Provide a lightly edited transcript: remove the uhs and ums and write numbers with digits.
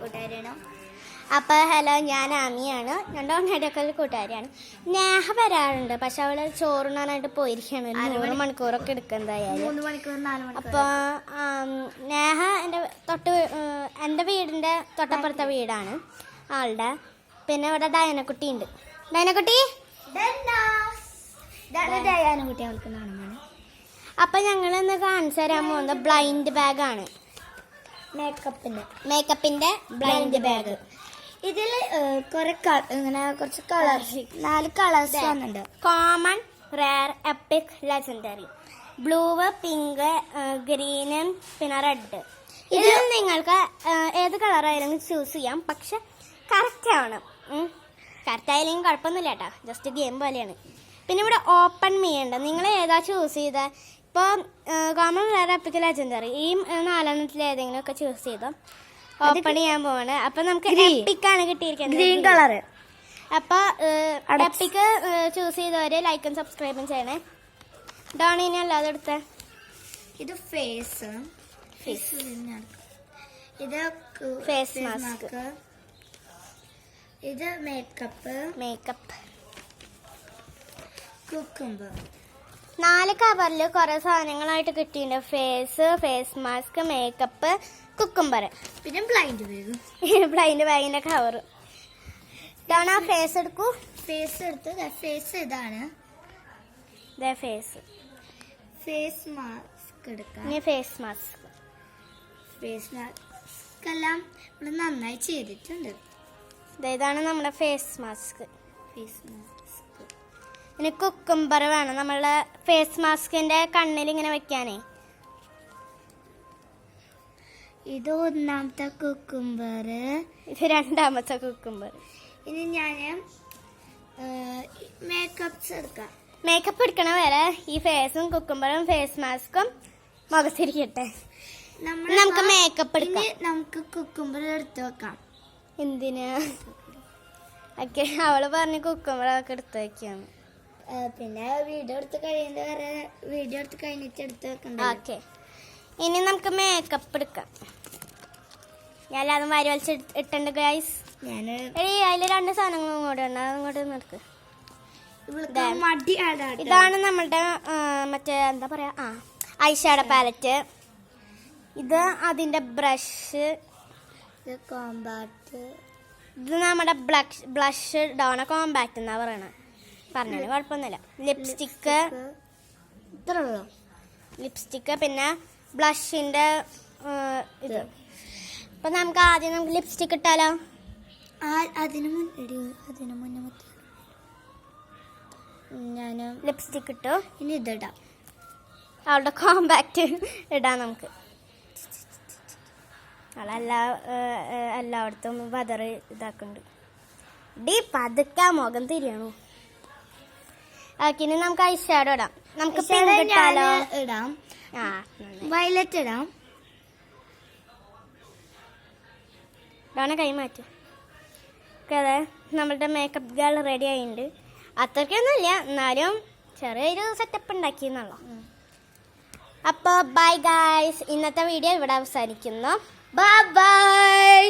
കൂട്ടുകാരിയാണ്. അപ്പോൾ ഹലോ, ഞാൻ ആമിയാണ്. ഞാൻ ഡോണേഡക്കൽ കൂട്ടുകാരിയാണ്. നേഹ വരാറുണ്ട്, പക്ഷെ അവൾ ചോറുണ്ണാനായിട്ട് പോയിരിക്കുകയാണ്. 3 മണിക്കൂറൊക്കെ എടുക്കും എന്തായാലും. 3 മണിക്കൂർ 4 മണിക്കൂർ. അപ്പോൾ നേഹ എൻ്റെ വീടിൻ്റെ തൊട്ടപ്പുറത്തെ വീടാണ് ആളുടെ. പിന്നെ ഇവിടെ ഡയനക്കുട്ടി ഉണ്ട്. ഡയനക്കുട്ടി ഡയാനക്കുട്ടി വിളിക്കുന്നതാണ്. അപ്പം ഞങ്ങൾ ഇന്ന് കാണിച്ചു തരാൻ പോകുന്നത് ബ്ലൈൻഡ് ബാഗാണ്. മേക്കപ്പിൻ്റെ ബ്ലൈൻഡ് ബാഗ്. ഇതിൽ കുറച്ച് കളേഴ്സ് 4 കളേഴ്സ് വന്നിട്ടുണ്ട്. Common, rare, EPIC, legendary. Blue, pink, green, പിന്നെ റെഡ്. ഇതിൽ നിങ്ങൾക്ക് ഏത് കളറായാലും ചൂസ് ചെയ്യാം. പക്ഷെ കറക്റ്റ് ആവണം. കറക്റ്റ് ആയാലും കുഴപ്പമൊന്നുമില്ല കേട്ടോ, ജസ്റ്റ് ഗെയിം പോലെയാണ്. പിന്നെ ഇവിടെ ഓപ്പൺ മീ ഉണ്ട്. നിങ്ങൾ ഏതാ ചൂസ് ചെയ്താൽ ഇപ്പോൾ കോമൺ, റെയർ, എപ്പിക്, ലെജൻഡറി ഈ 4 ഏതെങ്കിലും ഒക്കെ ചൂസ് ചെയ്തോ. ഓപ്പൺ ചെയ്യാൻ പോവാണ്. അപ്പൊ നമുക്ക് എപ്പിക്കാണ് കിട്ടിയിരിക്കുന്നത്, ഗ്രീൻ കളർ. അപ്പൊ എപ്പിക്ക് ചൂസ് ചെയ്തവര് ലൈക്കും സബ്സ്ക്രൈബും ചെയ്യണേ. ഡോണിനെ അല്ലാതെ എടുത്ത ഇത് ഫേസ്, ഇത് ഫേസ് മാസ്ക്, ഇത് മേക്കപ്പ്, കുക്കുംബർ. 4 കവറിൽ കുറെ സാധനങ്ങളായിട്ട് കിട്ടിയിട്ടുണ്ട്. ഫേസ് മാസ്ക്, മേക്കപ്പ്, കുക്കുംബർ, പിന്നെ ബ്ലൈൻഡ് ബാഗിന്റെ കവർ. ഇതാണ് ആ ഫേസ് എടുക്കൂ. ഫേസ് ഇതാണ്. ഫേസ് മാസ്ക് എടുക്കാം. ഫേസ് മാസ്ക് എല്ലാം ഇവിടെ നന്നായി ചെയ്തിട്ടുണ്ട്. ഇതാണ് നമ്മുടെ ഫേസ് മാസ്ക്. ഇനി കുക്കുംബർ വേണം നമ്മളുടെ ഫേസ് മാസ്കിന്റെ കണ്ണിൽ ഇങ്ങനെ വെക്കാനേ. ഇത് 1ാമത്തെ കുക്കുംബർ, ഇത് 2ാമത്തെ കുക്കുംബർ. ഇനി ഞാൻ മേക്കപ്പ് എടുക്കണ വരെ ഈ ഫേസും കുക്കുംബറും ഫേസ് മാസ്കും മുഖത്തിരിക്കട്ടെ. നമുക്ക് മേക്കപ്പ് എടുക്കാം. നമുക്ക് കുക്കുംബർ എടുത്ത് വെക്കാം. എന്തിനാ? ഓക്കെ, അവള് പറഞ്ഞ് കുക്കുംബറൊക്കെ എടുത്ത് വെക്കാന്ന്. പിന്നെ വീഡിയോ എടുത്ത് കഴിഞ്ഞിട്ട് എടുത്ത് വെക്കണ്ട. ഓക്കെ, ഇനി നമുക്ക് മേക്കപ്പ് എടുക്കാം. ഞാൻ എല്ലാതും വാരി വലിച്ച് ഇട്ടുണ്ട് ഗൈസ്. അതിൽ 2 സാധനങ്ങളും കൂടെ ഉണ്ട്, അതങ്ങോട്ട് നിൽക്ക്. ഇതാണ് നമ്മളുടെ മറ്റേ എന്താ പറയാ, ഐഷാഡോ പാലറ്റ്. ഇത് അതിന്റെ ബ്രഷ്, ഇത് നമ്മുടെ ബ്ലഷ് ഡോണ കോമ്പാക്ട് എന്നാ പറഞ്ഞാല് കുഴപ്പമൊന്നുമില്ല. ലിപ്സ്റ്റിക്ക്, പിന്നെ ബ്ലഷിന്റെ ഇത്. അപ്പൊ നമുക്ക് ആദ്യം ലിപ്സ്റ്റിക്ക് ഇട്ടാലോ? അതിനു മുന്നേ ഞാൻ ലിപ്സ്റ്റിക്ക് ഇട്ടു. ഇനി ഇതിടാം. അവളുടെ കോമ്പാക്ട് ഇടാം നമുക്ക്. എല്ലായിടത്തും ബദറ് ഇതാക്കുന്നുണ്ട്. പതുക്കെ മുഖം തിരിയണു. ഓക്കെ, ഇനി നമുക്ക് ഐഷാഡോ ഇടാം. നമുക്ക് പിങ്ക് ഇട്ടാലോ? ഇടാം. വയലറ്റ് ഇടാം. ഇടാണ് കൈ മാറ്റും. അതെ, നമ്മളുടെ മേക്കപ്പ് ഗേൾ റെഡി ആയിട്ടുണ്ട്. അത്രയ്ക്കൊന്നുമില്ല, എന്നാലും ചെറിയൊരു സെറ്റപ്പ് ഉണ്ടാക്കിയെന്നുള്ളൂ. അപ്പോൾ ബൈ ഗൈസ്, ഇന്നത്തെ വീഡിയോ ഇവിടെ അവസാനിക്കുന്നു. ബൈ.